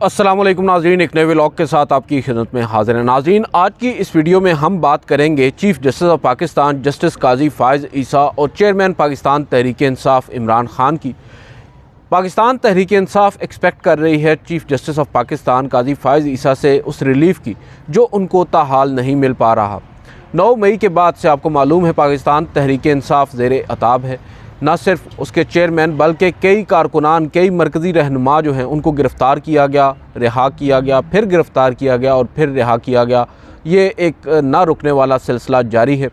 अस्सलाम वालेकुम नाज़रीन, एक नए व्लॉग के साथ आपकी खिदमत में हाज़िर है। नाज़रीन, आज की इस वीडियो में हम बात करेंगे chief justice of Pakistan justice Qazi Faez Isa और चेयरमैन पाकिस्तान तहरीक इंसाफ इमरान ख़ान की। पाकिस्तान तहरीक इंसाफ एक्सपेक्ट कर रही है chief justice of Pakistan Qazi Faez Isa से उस रिलीफ़ की जो उनको ताहाल नहीं मिल पा रहा। 9 मई के बाद से आपको मालूम है पाकिस्तान तहरीक इंसाफ ज़ेरे अताब है। न सिर्फ उसके चेयरमैन बल्कि कई कारकुनान, कई मरकज़ी रहनुमा जो हैं उनको गिरफ़्तार किया गया, रिहा किया गया, फिर गिरफ़्तार किया गया और फिर रिहा किया गया। ये एक ना रुकने वाला सिलसिला जारी है।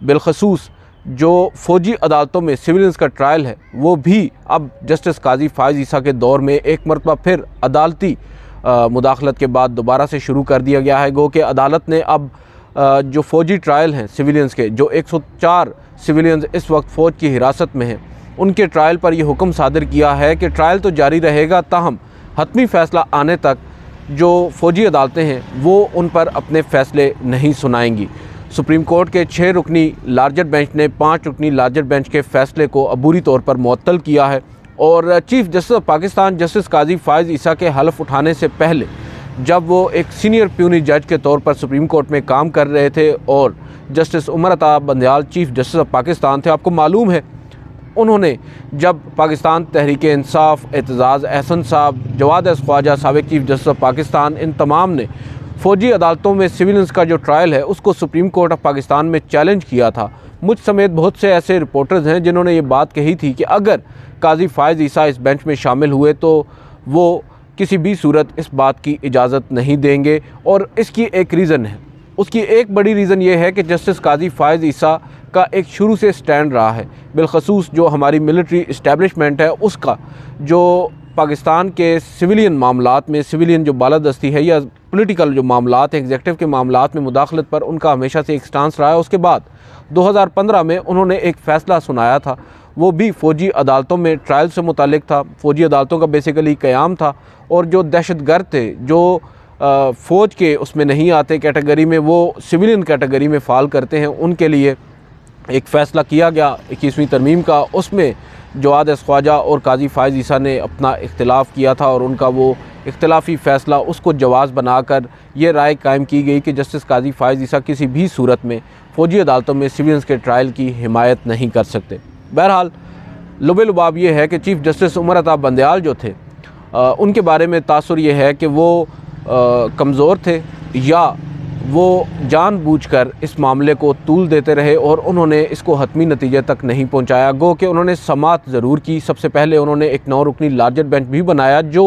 बिलखसूस जो फ़ौजी अदालतों में सिविलियंस का ट्रायल है वो भी अब जस्टिस काजी फ़ाइज़ ईसा के दौर में एक मरतबा फिर अदालती मुदाखलत के बाद दोबारा से शुरू कर दिया गया है। गो कि अदालत ने अब जो फ़ौजी ट्रायल हैं सिविलियंस के, जो 104 सिविलियंस इस वक्त फ़ौज की हिरासत में हैं, उनके ट्रायल पर यह हुक्म सादर किया है कि ट्रायल तो जारी रहेगा, ताहम हतमी फ़ैसला आने तक जो फ़ौजी अदालतें हैं वो उन पर अपने फ़ैसले नहीं सुनाएंगी। सुप्रीम कोर्ट के 6 रुकनी लार्जर बेंच ने 5 रुकनी लार्जर बेंच के फ़ैसले को अबूरी तौर पर मुअत्तल किया है और chief justice of Pakistan justice Qazi Faez Isa के हलफ उठाने से पहले, जब वो एक सीनियर प्यूनी जज के तौर पर सुप्रीम कोर्ट में काम कर रहे थे और justice Umar Ata Bandial chief justice of Pakistan थे, आपको मालूम है उन्होंने जब पाकिस्तान तहरीक इंसाफ, एतजाज़ अहसन साहब, जवाद एस ख्वाजा साबिक़ चीफ़ जस्टिस ऑफ पाकिस्तान, इन तमाम ने फ़ौजी अदालतों में सिविलियंस का जो ट्रायल है उसको सुप्रीम कोर्ट ऑफ पाकिस्तान में चैलेंज किया था। मुझ समेत बहुत से ऐसे रिपोर्टर्स हैं जिन्होंने ये बात कही थी कि अगर काजी फ़ाइज़ ईसा इस बेंच में शामिल हुए तो वो किसी भी सूरत इस बात की इजाज़त नहीं देंगे। और इसकी एक रीज़न है, उसकी एक बड़ी रीज़न ये है कि जस्टिस काजी फ़ाइज़ ईसा का एक शुरू से स्टैंड रहा है, बिलखसूस जो हमारी मिलिट्री इस्टेब्लिशमेंट है उसका जो पाकिस्तान के सिविलियन मामलात में, सिविलियन जो बालादस्ती है या पॉलिटिकल जो मामलात हैं, एग्जीक्यूटिव के मामलात में मुदाखलत पर उनका हमेशा से एक स्टांस रहा है। उसके बाद 2015 में उन्होंने एक फ़ैसला सुनाया था, वो भी फ़ौजी अदालतों में ट्रायल से मुतालिक था। फ़ौजी अदालतों का बेसिकली क़याम था और जो दहशतगर्द थे, जो फ़ौज के उसमें नहीं आते कैटेगरी में, वो सिविलियन कैटेगरी में फ़ाल करते हैं, उनके लिए एक फ़ैसला किया गया 21वीं तरमीम का। उसमें जवाद एस ख्वाजा और काजी फ़ाइज़ ईसा ने अपना इख्तिलाफ़ किया था और उनका वो इख्तिलाफ़ी फ़ैसला उसको जवाज़ बनाकर ये राय कायम की गई कि जस्टिस काजी फ़ाइज़ ईसा किसी भी सूरत में फ़ौजी अदालतों में सिविलियंस के ट्रायल की हिमायत नहीं कर सकते। बहरहाल लुबे लुबाब ये है कि चीफ़ जस्टिस उमर अता बंदयाल जो थे उनके बारे में तासुर ये है कि वो कमज़ोर थे या वो जानबूझकर इस मामले को तूल देते रहे और उन्होंने इसको हतमी नतीजे तक नहीं पहुंचाया। गो कि उन्होंने समात ज़रूर की। सबसे पहले उन्होंने एक 9 रुकनी लार्जर बेंच भी बनाया जो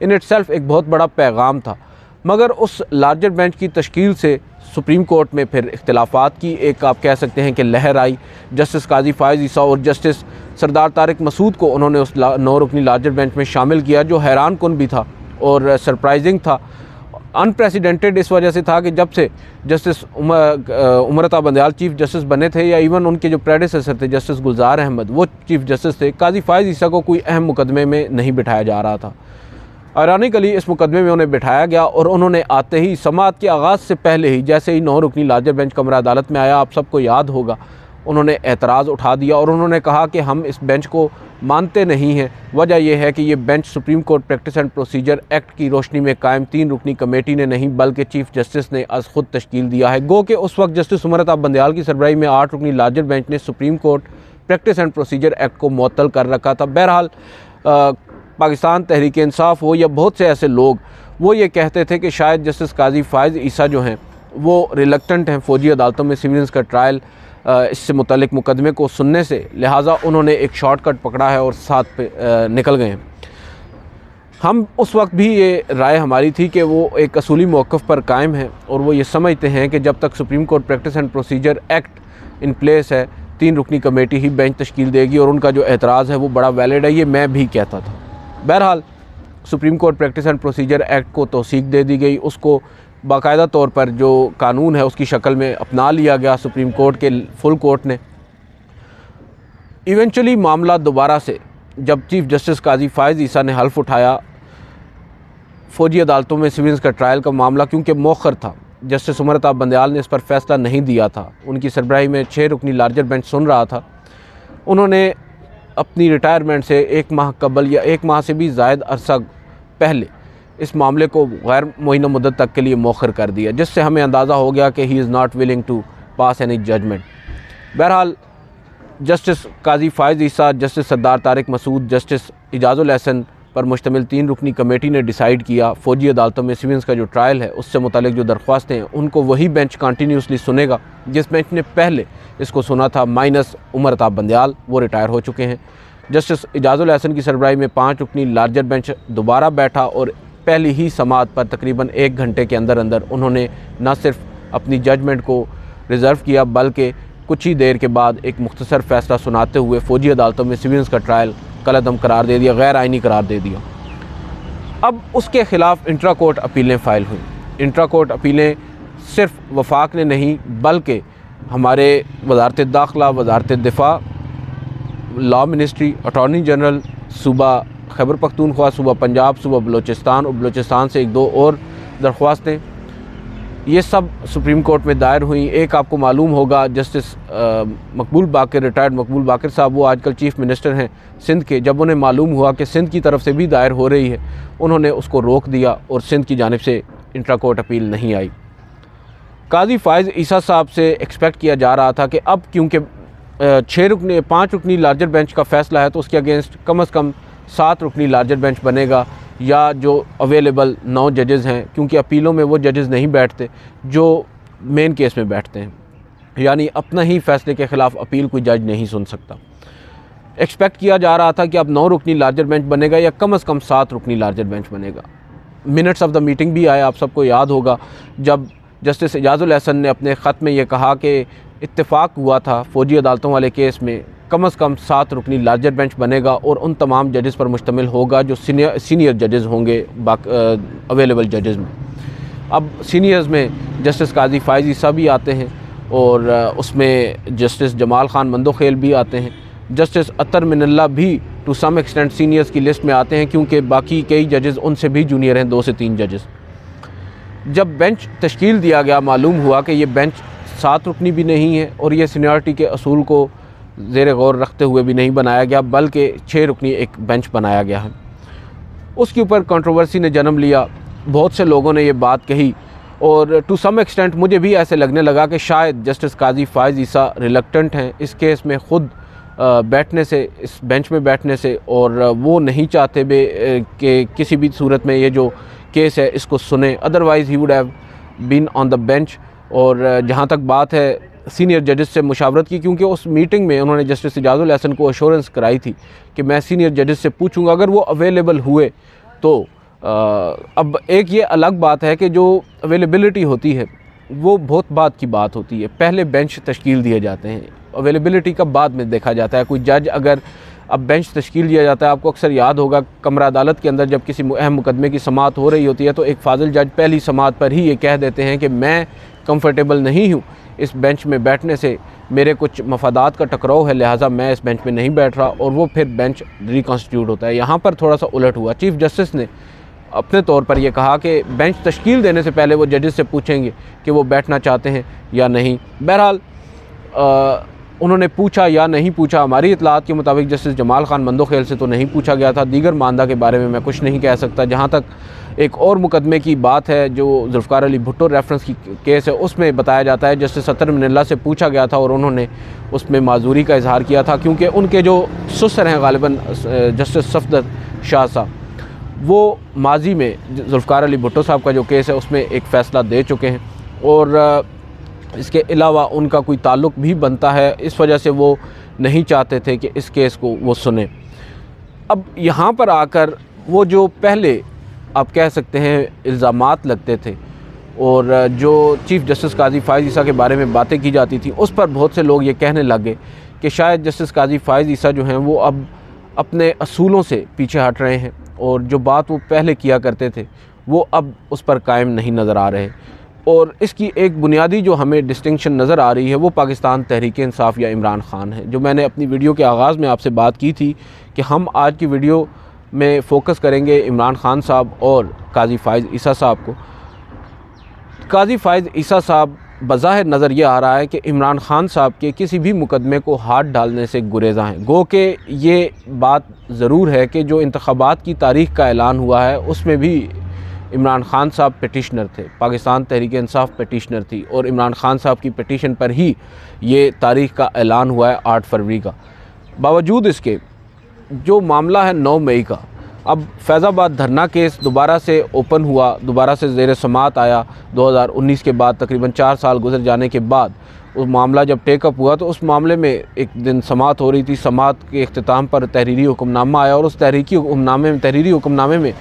इन इटसेल्फ एक बहुत बड़ा पैगाम था, मगर उस लार्जर बेंच की तश्कील से सुप्रीम कोर्ट में फिर इख्तिलाफ़ात की एक, आप कह सकते हैं कि लहर आई। जस्टिस काजी फ़ाइज़ ईसा और जस्टिस सरदार तारिक मसूद को उन्होंने उस 9 रुकनी लार्जर बेंच में शामिल किया, जो हैरान कुन भी था और सरप्राइजिंग था, अनप्रेसिडेंटेड इस वजह से था कि जब से justice Umar Ata Bandial chief justice बने थे या इवन उनके जो प्रेडेसेसर थे जस्टिस गुलजार अहमद वो चीफ़ जस्टिस थे, काजी फ़ाइज़ ईसा को कोई अहम मुकदमे में नहीं बिठाया जा रहा था। आयरानिकली इस मुकदमे में उन्हें बिठाया गया और उन्होंने आते ही समाअत के आगाज़ से पहले ही, जैसे ही 9 रुकनी लार्जर बेंच कमरा अदालत में आया, आप सबको याद होगा, उन्होंने एतराज़ उठा दिया और उन्होंने कहा कि हम इस बेंच को मानते नहीं हैं। वजह यह है कि ये bench supreme court practice and procedure act की रोशनी में कायम 3 रुकनी कमेटी ने नहीं बल्कि चीफ़ जस्टिस ने अज़ खुद तश्कील दिया है। गो कि उस वक्त जस्टिस उमर अता बंदयाल की सरबराही में 8 रुकनी लार्जर बेंच ने supreme court practice and procedure act को मुअत्तल कर रखा था। बहरहाल पाकिस्तान तहरीक इंसाफ हो या बहुत से ऐसे लोग, वो ये कहते थे कि शायद जस्टिस काजी फ़ाइज़ ईसा जो हैं वो रिलक्टेंट हैं फ़ौजी अदालतों में सिविलियंस का ट्रायल इससे मुतालिक मुकदमे को सुनने से, लिहाजा उन्होंने एक शॉर्टकट पकड़ा है और साथ पे निकल गए हैं। हम उस वक्त भी ये राय हमारी थी कि वो एक असूली मौक़िफ़ पर कायम है और वो ये समझते हैं कि जब तक supreme court practice and procedure act in place है, 3 रुकनी कमेटी ही बेंच तश्कील देगी और उनका जो एतराज़ है वो बड़ा वैलिड है। ये मैं भी कहता था। बहरहाल supreme court practice and procedure act को तौसीक दे दी गई, उसको बाकायदा तौर पर जो कानून है उसकी शक्ल में अपना लिया गया सुप्रीम कोर्ट के फुल कोर्ट ने। इवेंचुअली मामला दोबारा से जब चीफ़ जस्टिस काजी फ़ाइज़ ईसा ने हल्फ उठाया फ़ौजी अदालतों में सिविलियंस का ट्रायल का मामला, क्योंकि मौखर था, जस्टिस उमर अता बंदयाल ने इस पर फ़ैसला नहीं दिया था, उनकी सरबराही में 6 रुकनी लार्जर बेंच सुन रहा था। उन्होंने अपनी रिटायरमेंट से 1 माह कबल या 1 माह से भी ज़ायद अरसा पहले इस मामले को गैर मुअय्यन मुद्दत तक के लिए मौखर कर दिया, जिससे हमें अंदाज़ा हो गया कि he is not willing to pass any judgment. बहरहाल justice Qazi Faez Isa, justice Sardar Tariq Masood, justice Ijazul Ahsan पर मुश्तमिल 3 रुकनी कमेटी ने डिसाइड किया फ़ौजी अदालतों में सिविल्स का जो ट्रायल है उससे मुतालिक जो दरख्वास्तें हैं उनको वही बेंच कंटिन्यूसली सुनेगा जिस बेंच ने पहले इसको सुना था, माइनस उमर अताब बंदयाल, वो रिटायर हो चुके हैं। जस्टिस इजाज़ुल एहसन की सरबराही में 5 रुकनी लार्जर बेंच दोबारा बैठा और पहली ही समाअत पर तकरीबन 1 घंटे के अंदर अंदर उन्होंने न सिर्फ अपनी जजमेंट को रिज़र्व किया बल्कि कुछ ही देर के बाद एक मुख्तसर फ़ैसला सुनाते हुए फ़ौजी अदालतों में सिविल्स का ट्रायल कलअदम करार दे दिया, गैर आइनी करार दे दिया। अब उसके ख़िलाफ़ इंट्रा कोर्ट अपीलें फ़ाइल हुई। इंट्रा कोर्ट अपीलें सिर्फ वफाक ने नहीं बल्कि हमारे वज़ारत दाखिला, वज़ारत दिफ़ा, लॉ मिनिस्ट्री, अटॉर्नी जनरल, सूबा खैबर पख्तूनख्वा, सूबा पंजाब, सूबा बलोचिस्तान और बलोचिस्तान से 1-2 और दरख्वास्तें, ये सब सुप्रीम कोर्ट में दायर हुई। एक आपको मालूम होगा जस्टिस मकबूल बाकर, रिटायर्ड मकबूल बाकर साहब, वो आजकल चीफ़ मिनिस्टर हैं सिंध के, जब उन्हें मालूम हुआ कि सिंध की तरफ से भी दायर हो रही है उन्होंने उसको रोक दिया और सिंध की जानिब से इंट्रा कोर्ट अपील नहीं आई। काजी फ़ाइज़ ईसा साहब से एक्सपेक्ट किया जा रहा था कि अब क्योंकि 5 रुकनी लार्जर बेंच का फ़ैसला है तो उसके अगेंस्ट कम से कम 7 रुकनी लार्जर बेंच बनेगा या जो अवेलेबल 9 जजेज़ हैं, क्योंकि अपीलों में वो जजेज़ नहीं बैठते जो मेन केस में बैठते हैं, यानी अपना ही फ़ैसले के ख़िलाफ़ अपील कोई जज नहीं सुन सकता। एक्सपेक्ट किया जा रहा था कि अब 9 रुकनी लार्जर बेंच बनेगा या कम से कम 7 रुकनी लार्जर बेंच बनेगा। मिनट्स ऑफ द मीटिंग भी आए, आप सबको याद होगा, जब जस्टिस इजाज़ुल एहसन ने अपने ख़त में ये कहा कि इत्तेफाक हुआ था फ़ौजी अदालतों वाले केस में कम से कम 7 रुकनी लार्जर बेंच बनेगा और उन तमाम जजेस पर मुश्तमिल होगा जो सीनियर जजेस होंगे अवेलेबल जजेस में। अब सीनियर्स में जस्टिस काजी फ़ाइज़ ईसा भी आते हैं और उसमें जस्टिस जमाल ख़ान मंदोखेल भी आते हैं, जस्टिस अतर मिनल्ला भी टू सम एक्सटेंट सीनियर्स की लिस्ट में आते हैं, क्योंकि बाकी कई जजेस उनसे भी जूनियर हैं, 2 से 3 जजेस। जब बेंच तश्कील दिया गया मालूम हुआ कि ये बेंच 7 रुकनी भी नहीं है और ये सीनियरिटी के असूल को ज़ेर गौर रखते हुए भी नहीं बनाया गया बल्कि 6 रुकनी एक बेंच बनाया गया है। उसके ऊपर कंट्रोवर्सी ने जन्म लिया, बहुत से लोगों ने ये बात कही और टू सम एक्सटेंट मुझे भी ऐसे लगने लगा कि शायद जस्टिस काजी फ़ाइज़ ईसा रिलक्टेंट हैं इस केस में ख़ुद बैठने से, इस बेंच में बैठने से, और वो नहीं चाहते कि किसी भी सूरत में ये जो केस है इसको सुने, otherwise he would have been on the bench. और जहाँ तक बात है सीनियर जजेस से मुशावरत की, क्योंकि उस मीटिंग में उन्होंने जस्टिस इजाज़ुल एहसन को अश्योरेंस कराई थी कि मैं सीनियर जजेस से पूछूंगा, अगर वो अवेलेबल हुए तो अब एक ये अलग बात है कि जो अवेलेबिलिटी होती है वो बहुत बात की बात होती है, पहले बेंच तश्कील दिए जाते हैं, अवेलेबिलिटी का बाद में देखा जाता है। कोई जज अगर अब बेंच तश्कील दिया जाता है, आपको अक्सर याद होगा कमरा अदालत के अंदर जब किसी अहम मुकदमे की समाअत हो रही होती है तो एक फाजिल जज पहली समाअत पर ही ये कह देते हैं कि मैं कंफर्टेबल नहीं हूँ इस बेंच में बैठने से, मेरे कुछ मफादात का टकराव है, लिहाजा मैं इस बेंच में नहीं बैठ रहा, और वो फिर बेंच रिकॉन्स्टिट्यूट होता है। यहाँ पर थोड़ा सा उलट हुआ, चीफ़ जस्टिस ने अपने तौर पर यह कहा कि बेंच तश्कील देने से पहले वो जजेस से पूछेंगे कि वो बैठना चाहते हैं या नहीं। बहरहाल उन्होंने पूछा या नहीं पूछा, हमारी इतलात के मुताबिक जस्टिस जमाल ख़ान मंदोखेल से तो नहीं पूछा गया था, दीगर मानदा के बारे में मैं कुछ नहीं कह सकता। जहाँ तक एक और मुकदमे की बात है जो जुल्फ़िकार अली भुट्टो रेफरेंस की केस है, उसमें बताया जाता है जस्टिस अतर मिनल्ला से पूछा गया था और उन्होंने उसमें माजूरी का इजहार किया था, क्योंकि उनके जो ससुर हैं गालिबन जस्टिस सफदर शाह साहब, वो माजी में जुल्फ़िकार अली भुट्टो साहब का जो केस है उसमें एक फ़ैसला दे चुके हैं और इसके अलावा उनका कोई ताल्लुक़ भी बनता है, इस वजह से वो नहीं चाहते थे कि इस केस को वो सुने। अब यहाँ पर आकर वो जो पहले आप कह सकते हैं इल्ज़ामात लगते थे और जो चीफ़ जस्टिस काजी फ़ाइज़ ईसा के बारे में बातें की जाती थी, उस पर बहुत से लोग ये कहने लगे कि शायद जस्टिस काजी फ़ाइज़ ईसा जो हैं वो अब अपने असूलों से पीछे हट रहे हैं और जो बात वो पहले किया करते थे वो अब उस पर कायम नहीं नज़र आ रहे। और इसकी एक बुनियादी जो हमें डिस्टिंक्शन नज़र आ रही है वो पाकिस्तान तहरीक इंसाफ या इमरान ख़ान है। जो मैंने अपनी वीडियो के आगाज़ में आपसे बात की थी कि हम आज की वीडियो में फ़ोकस करेंगे इमरान ख़ान साहब और काजी फ़ाइज़ ईसा साहब को। काजी फ़ाइज़ ईसा साहब बज़ाहिर नज़र ये आ रहा है कि इमरान ख़ान साहब के किसी भी मुकदमे को हाथ डालने से गुरेज़ा हैं। गो के ये बात ज़रूर है कि जो इंतख़ाबात की तारीख़ का ऐलान हुआ है उसमें भी इमरान खान साहब पिटिशनर थे, पाकिस्तान तहरीक इंसाफ पिटिशनर थी और इमरान खान साहब की पिटिशन पर ही ये तारीख़ का ऐलान हुआ है 8 फरवरी का। बावजूद इसके जो मामला है 9 मई का, अब फैज़ाबाद धरना केस दोबारा से ओपन हुआ, दोबारा से ज़ेर समात आया 2019 के बाद, तकरीबन 4 साल गुजर जाने के बाद उस मामला जब टेकअप हुआ तो उस मामले में एक दिन समात हो रही थी। समात के इख्तिताम पर तहरीरी हुक्मनामा आया और उस तहरीरी हुक्मनामे में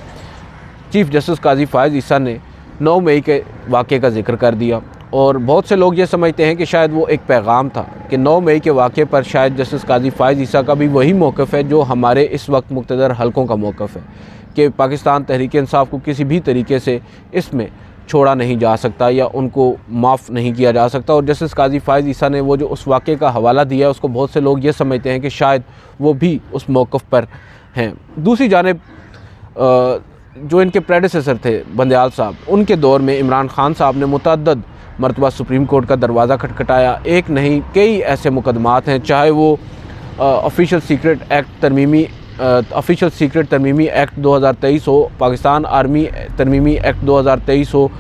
चीफ़ जस्टिस काजी फ़ाइज़ ईसा ने 9 मई के वाक़े का जिक्र कर दिया और बहुत से लोग ये समझते हैं कि शायद वो एक पैगाम था कि 9 मई के वाक़े पर शायद जस्टिस काजी फ़ाइज़ ईसा का भी वही मौक़िफ़ है जो हमारे इस वक्त मुक़्तदर हलकों का मौक़िफ़ है कि पाकिस्तान तहरीक इंसाफ को किसी भी तरीके से इसमें छोड़ा नहीं जा सकता या उनको माफ़ नहीं किया जा सकता। और जस्टिस काजी फ़ाइज़ ईसा ने वो जो उस वाक़े का हवाला दिया है उसको बहुत से लोग ये समझते हैं कि शायद वो भी उस मौक़िफ़ पर हैं। दूसरी जानिब जो इनके प्रेडेसेसर थे बंदयाल साहब, उनके दौर में इमरान खान साहब ने मुतअद्दिद मरतबा सुप्रीम कोर्ट का दरवाज़ा खटखटाया। एक नहीं कई ऐसे मुकदमात हैं, चाहे वो ऑफिशियल सीक्रेट तरमीमी एक्ट 2023 हो, पाकिस्तान आर्मी तरमीमी एक्ट 2023 हो,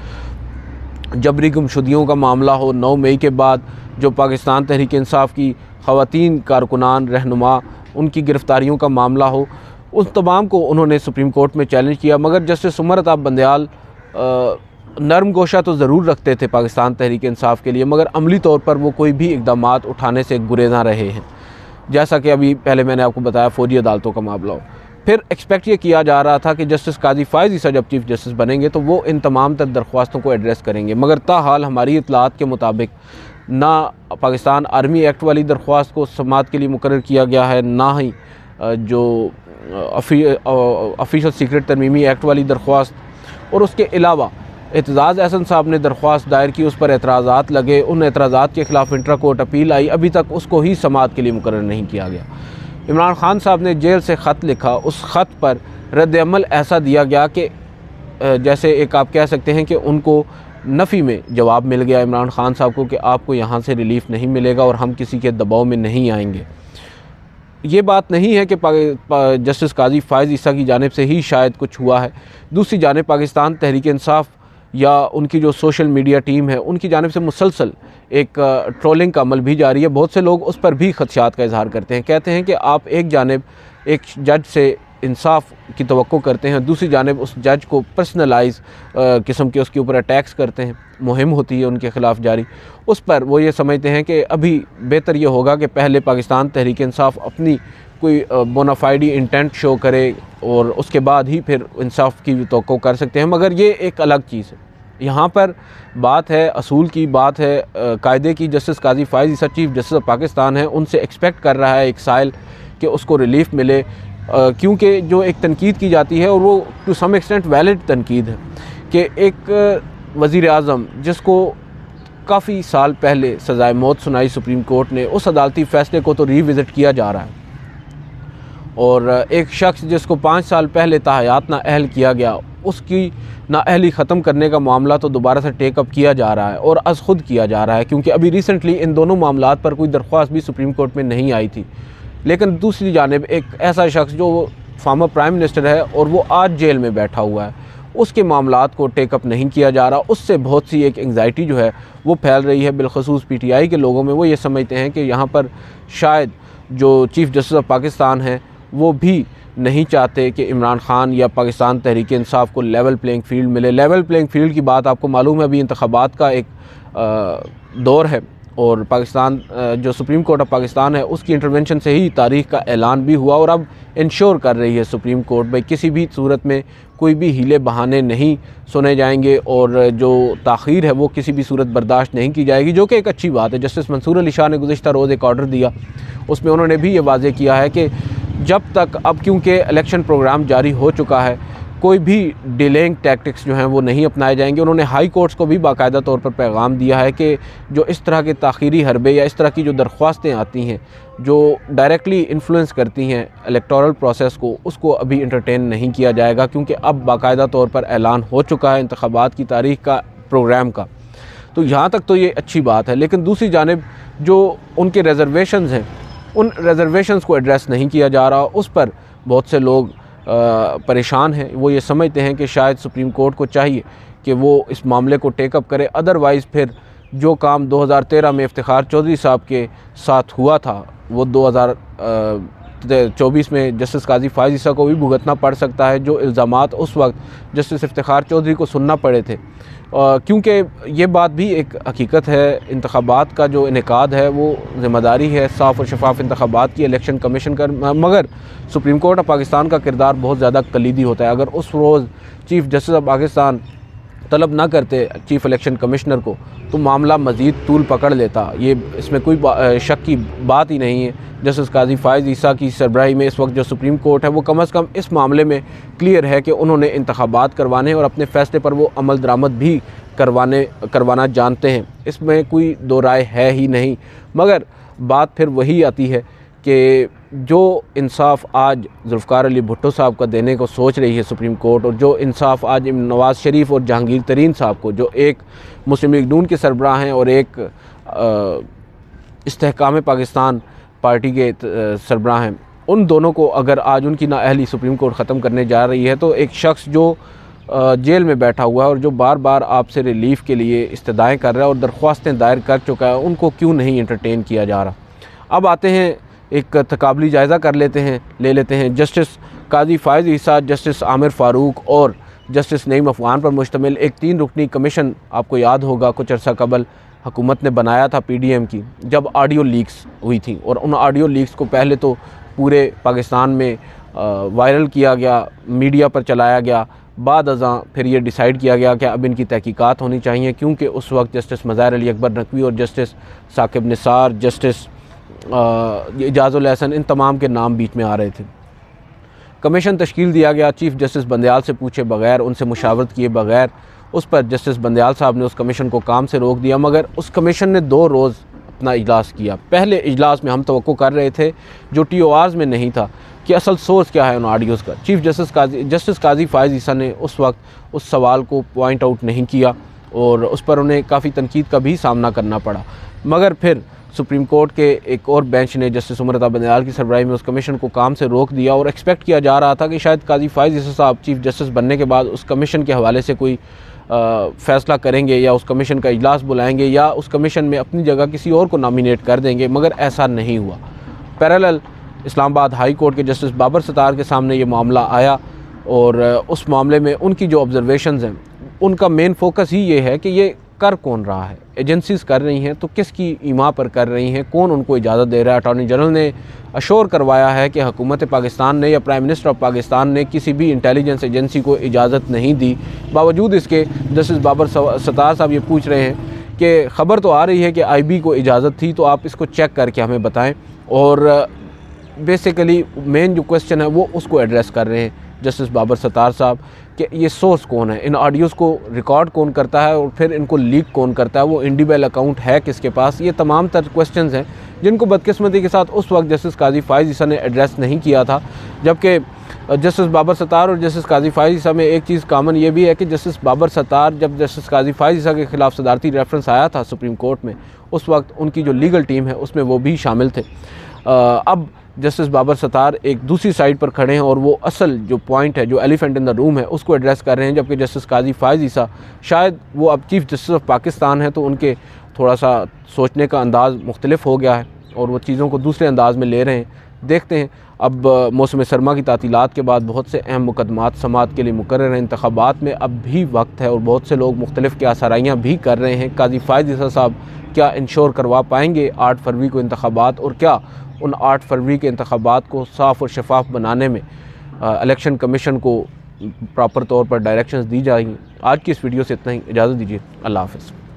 जबरी गुमशुदगियों का मामला हो 9 मई के बाद, जो पाकिस्तान तहरीक इंसाफ की ख़वातीन कारकुनान रहनुमा उनकी गिरफ़्तारियों का मामला हो, उस तमाम को उन्होंने सुप्रीम कोर्ट में चैलेंज किया। मगर जस्टिस उमर अताब बंदयाल नरम गोशा तो ज़रूर रखते थे पाकिस्तान तहरीक इंसाफ के लिए, मगर अमली तौर पर वो कोई भी इक़दामात उठाने से गुरेज़ा रहे हैं। जैसा कि अभी पहले मैंने आपको बताया फ़ौजी अदालतों का मामला हो। फिर एक्सपेक्ट ये किया जा रहा था कि जस्टिस काजी फ़ाइज़ ईसा जब चीफ़ जस्टिस बनेंगे तो वो इन तमाम तर दरख्वास्तों को एड्रेस करेंगे, मगर ताहाल हमारी इतलात के मुताबिक ना पाकिस्तान आर्मी एक्ट वाली दरख्वास्त को समात के लिए मुकर्रर किया गया है, ना ही जो ऑफिशियल सीक्रेट तरमीमी एक्ट वाली दरख्वास्त, और उसके अलावा एतजाज़ अहसन साहब ने दरख्वास्त दायर की, उस पर एतराज़ात लगे, उन एतराज़ात के ख़िलाफ़ इंट्रा कोर्ट अपील आई, अभी तक उसको ही समात के लिए मुकर्रर नहीं किया गया। इमरान खान साहब ने जेल से ख़त लिखा, उस ख़त पर रद्द-ए-अमल ऐसा दिया गया कि जैसे एक आप कह सकते हैं कि उनको नफ़ी में जवाब मिल गया इमरान खान साहब को कि आपको यहाँ से रिलीफ़ नहीं मिलेगा और हम किसी के दबाव में नहीं आएंगे। ये बात नहीं है कि जस्टिस काजी फ़ाइज़ ईसा की जानिब से ही शायद कुछ हुआ है। दूसरी जानिब पाकिस्तान तहरीक इंसाफ या उनकी जो सोशल मीडिया टीम है उनकी जानिब से मुसलसल एक ट्रोलिंग का अमल भी जारी है। बहुत से लोग उस पर भी खदशात का इजहार करते हैं, कहते हैं कि आप एक जानिब एक जज से इंसाफ की तवक्को करते हैं, दूसरी जानिब उस जज को पर्सनलाइज किस्म के उसके ऊपर अटैक्स करते हैं, मुहिम होती है उनके ख़िलाफ़ जारी। उस पर वो ये समझते हैं कि अभी बेहतर ये होगा कि पहले पाकिस्तान तहरीक इंसाफ अपनी कोई बोनाफाइडी इंटेंट शो करे और उसके बाद ही फिर इंसाफ की तवक्को कर सकते हैं। मगर ये एक अलग चीज़ है, यहाँ पर बात है असूल की, बात है कायदे की। Justice Qazi Faez Isa chief justice of Pakistan है, उनसे एक्सपेक्ट कर रहा है एक साइल कि उसको रिलीफ़ मिले, क्योंकि जो एक तनकीद की जाती है और वो टू सम एक्सटेंट वैलिड तनकीद है कि एक वज़ीर आज़म जिसको काफ़ी साल पहले सज़ाए मौत सुनाई सुप्रीम कोर्ट ने, उस अदालती फ़ैसले को तो रीविज़िट किया जा रहा है, और एक शख्स जिसको 5 साल पहले ताहयात नाअहल किया गया उसकी नाअहली ख़त्म करने का मामला तो दोबारा से टेकअप किया जा रहा है और अज़ खुद किया जा रहा है, क्योंकि अभी रिसेंटली इन दोनों मामलात पर कोई दरख्वास्त भी सुप्रीम कोर्ट में नहीं आई थी। लेकिन दूसरी जानिब एक ऐसा शख्स जो फॉर्मर प्राइम मिनिस्टर है और वो आज जेल में बैठा हुआ है, उसके मामलात को टेकअप नहीं किया जा रहा, उससे बहुत सी एक एंग्जाइटी जो है वो फैल रही है बिलखसूस PTI के लोगों में। वो ये समझते हैं कि यहाँ पर शायद जो चीफ़ जस्टिस ऑफ पाकिस्तान हैं वो भी नहीं चाहते कि इमरान खान या पाकिस्तान तहरीक इंसाफ को लेवल प्लेइंग फील्ड मिले। लेवल प्लेइंग फील्ड की बात आपको मालूम है, अभी इंतखाबात का एक दौर है और पाकिस्तान जो सुप्रीम कोर्ट ऑफ पाकिस्तान है उसकी इंटरवेंशन से ही तारीख़ का ऐलान भी हुआ, और अब इंश्योर कर रही है सुप्रीम कोर्ट भाई किसी भी सूरत में कोई भी हीले बहाने नहीं सुने जाएंगे और जो ताख़ीर है वो किसी भी सूरत बर्दाश्त नहीं की जाएगी, जो कि एक अच्छी बात है। जस्टिस मंसूर अली शाह ने गुज़िश्ता रोज़ एक ऑर्डर दिया, उसमें उन्होंने भी ये वाज़ेह किया है कि जब तक अब क्योंकि इलेक्शन प्रोग्राम जारी हो चुका है कोई भी डिलेइंग टैक्टिक्स जो हैं वो नहीं अपनाए जाएंगे। उन्होंने हाई कोर्ट्स को भी बाकायदा तौर पर पैगाम दिया है कि जो इस तरह के ताख़ीरी हरबे या इस तरह की जो दरख्वास्तें आती हैं जो डायरेक्टली इन्फ्लुएंस करती हैं इलेक्टोरल प्रोसेस को, उसको अभी इंटरटेन नहीं किया जाएगा, क्योंकि अब बाकायदा तौर पर ऐलान हो चुका है इंतखाबात की तारीख़ का, प्रोग्राम का। तो यहाँ तक तो ये अच्छी बात है। लेकिन दूसरी जानिब जो उनके रिजर्वेशंस हैं उन रिजर्वेशंस को एड्रेस नहीं किया जा रहा, उस पर बहुत से लोग परेशान हैं। वो ये समझते हैं कि शायद सुप्रीम कोर्ट को चाहिए कि वो इस मामले को टेकअप करे, अदरवाइज़ फिर जो काम 2013 में इफ्तिखार चौधरी साहब के साथ हुआ था वो 2024 में जस्टिस काजी फायज़ ईसा को भी भुगतना पड़ सकता है, जो इल्ज़ामात उस वक्त जस्टिस इफ्तिखार चौधरी को सुनना पड़े थे। क्योंकि ये बात भी एक हकीकत है, इंतखाबात का जो इनेकाद है वो ज़िम्मेदारी है साफ़ और शफाफ इंतखाबात की, इलेक्शन कमीशन का, मगर सुप्रीम कोर्ट ऑफ पाकिस्तान का किरदार बहुत ज़्यादा कलीदी होता है। अगर उस रोज़ चीफ़ जस्टिस ऑफ पाकिस्तान तलब ना करते चीफ़ इलेक्शन कमिश्नर को तो मामला मज़ीद तूल पकड़ लेता। ये इसमें कोई शक की बात ही नहीं है। जस्टिस काजी फायज़ ईसा की सरबराही में इस वक्त जो सुप्रीम कोर्ट है वो कम अज़ कम इस मामले में क्लियर है कि उन्होंने इंतखाबात करवाने और अपने फ़ैसले पर वो अमल दरामद भी करवाना जानते हैं, इसमें कोई दो राय है ही नहीं। मगर बात फिर वही आती है कि जो इंसाफ आज जुल्फ़िकार अली भुट्टो साहब का देने को सोच रही है सुप्रीम कोर्ट, और जो इंसाफ आज नवाज़ शरीफ और जहांगीर तरीन साहब को, जो एक मुस्लिम लीग नून के सरबराह हैं और एक इस्तेहकाम पाकिस्तान पार्टी के सरबराह हैं, उन दोनों को अगर आज उनकी नाअहली सुप्रीम कोर्ट ख़त्म करने जा रही है तो एक शख्स जो जेल में बैठा हुआ है और जो बार बार आपसे रिलीफ़ के लिए इस्तदाएँ कर रहा है और दरख्वास्तें दायर कर चुका है, उनको क्यों नहीं एंटरटेन किया जा रहा। अब आते हैं एक तकाबली जायज़ा ले लेते हैं जस्टिस काजी फायज़ ईसा, जस्टिस आमिर फ़ारूक और जस्टिस नईम अफ़गान पर मुश्तमिल एक 3 रुकनी कमीशन, आपको याद होगा कुछ अर्सा कबल हुकूमत ने बनाया था PDM की, जब ऑडियो लीक्स हुई थी, और उन ऑडियो लीक्स को पहले तो पूरे पाकिस्तान में वायरल किया गया, मीडिया पर चलाया गया, बाद अज़ां फिर ये डिसाइड किया गया कि अब इनकी तहकीकात होनी चाहिए, क्योंकि उस वक्त जस्टिस मज़ाहिर अली अकबर नकवी और जस्टिस साकिब निसार, जस्टिस इजाज़ुल एहसन, इन तमाम के नाम बीच में आ रहे थे। कमीशन तश्कील दिया गया चीफ़ जस्टिस बंदयाल से पूछे बग़ैर, उनसे मुशावरत किए बग़ैर, उस पर जस्टिस बंदयाल साहब ने उस कमीशन को काम से रोक दिया। मगर उस कमीशन ने 2 रोज़ अपना इजलास किया। पहले इजलास में हम तवक्को कर रहे थे, जो TORs में नहीं था, कि असल सोर्स क्या है उन ऑडियोज़ का। चीफ़ जस्टिस काजी फायज़ ईसा ने उस वक्त उस सवाल को पॉइंट आउट नहीं किया और उस पर उन्हें काफ़ी तनकीद का भी सामना करना पड़ा। मगर फिर सुप्रीम कोर्ट के एक और बेंच ने जस्टिस उमर अता बंदयाल की सरबराही में उस कमीशन को काम से रोक दिया, और एक्सपेक्ट किया जा रहा था कि शायद काजी फायज़ ईसा साहब चीफ़ जस्टिस बनने के बाद उस कमीशन के हवाले से कोई फ़ैसला करेंगे या उस कमीशन का इजलास बुलाएंगे या उस कमीशन में अपनी जगह किसी और को नॉमिनेट कर देंगे, मगर ऐसा नहीं हुआ। पैरेलल इस्लामाबाद हाई कोर्ट के जस्टिस बाबर सत्तार के सामने ये मामला आया, और उस मामले में उनकी जो ऑब्जर्वेशंस हैं उनका मेन फोकस ही ये है कि ये कर कौन रहा है, एजेंसीज़ कर रही हैं तो किसकी ईमा पर कर रही हैं, कौन उनको इजाज़त दे रहा है। अटॉर्नी जनरल ने अश्योर करवाया है कि हुकूमत पाकिस्तान ने या प्राइम मिनिस्टर ऑफ पाकिस्तान ने किसी भी इंटेलिजेंस एजेंसी को इजाज़त नहीं दी। बावजूद इसके जस्टिस बाबर सत्तार साहब ये पूछ रहे हैं कि ख़बर तो आ रही है कि IB को इजाज़त थी, तो आप इसको चेक करके हमें बताएँ, और बेसिकली मेन जो क्वेश्चन है वो उसको एड्रेस कर रहे हैं जस्टिस बाबर सत्तार साहब कि ये सोर्स कौन है, इन ऑडियोज़ को रिकॉर्ड कौन करता है और फिर इनको लीक कौन करता है, वो इंडिविजुअल अकाउंट है किसके पास। ये तमाम तर क्वेश्चंस हैं जिनको बदकिस्मती के साथ उस वक्त जस्टिस काजी फायज़ ईसा ने एड्रेस नहीं किया था। जबकि जस्टिस बाबर सत्तार और जस्टिस काजी फायज़ ईसा में एक चीज़ कामन ये भी है कि जस्टिस बाबर सत्तार, जब जस्टिस काजी फायज़ ईसा के ख़िलाफ़ सदारती रेफरेंस आया था सुप्रीम कोर्ट में, उस वक्त उनकी जो लीगल टीम है उसमें वो भी शामिल थे। अब जस्टिस बाबर सत्तार एक दूसरी साइड पर खड़े हैं और वो असल जो पॉइंट है, जो एलिफेंट इन द रूम है, उसको एड्रेस कर रहे हैं। जबकि जस्टिस काजी फायज़ ईसा शायद वो अब चीफ़ जस्टिस ऑफ पाकिस्तान है, तो उनके थोड़ा सा सोचने का अंदाज़ मुख्तलिफ हो गया है और वो चीज़ों को दूसरे अंदाज़ में ले रहे हैं। देखते हैं, अब मौसम सरमा की तातीलात के बाद बहुत से अहम मुकदमात समाअत के लिए मुकर्रर हैं। इंतखाबात में अब भी वक्त है और बहुत से लोग मुख्तलिफ क्यासाराइयाँ भी कर रहे हैं। काजी फायज़ ईसा साहब क्या इंश्योर करवा पाएंगे 8 फरवरी को इंतखाबात, और क्या उन 8 फरवरी के इंतखाबात को साफ़ और शफाफ बनाने में इलेक्शन कमीशन को प्रॉपर तौर पर डायरेक्शंस दी जाएंगी। आज की इस वीडियो से इतना ही, इजाज़त दीजिए, अल्लाह हाफ़िज़।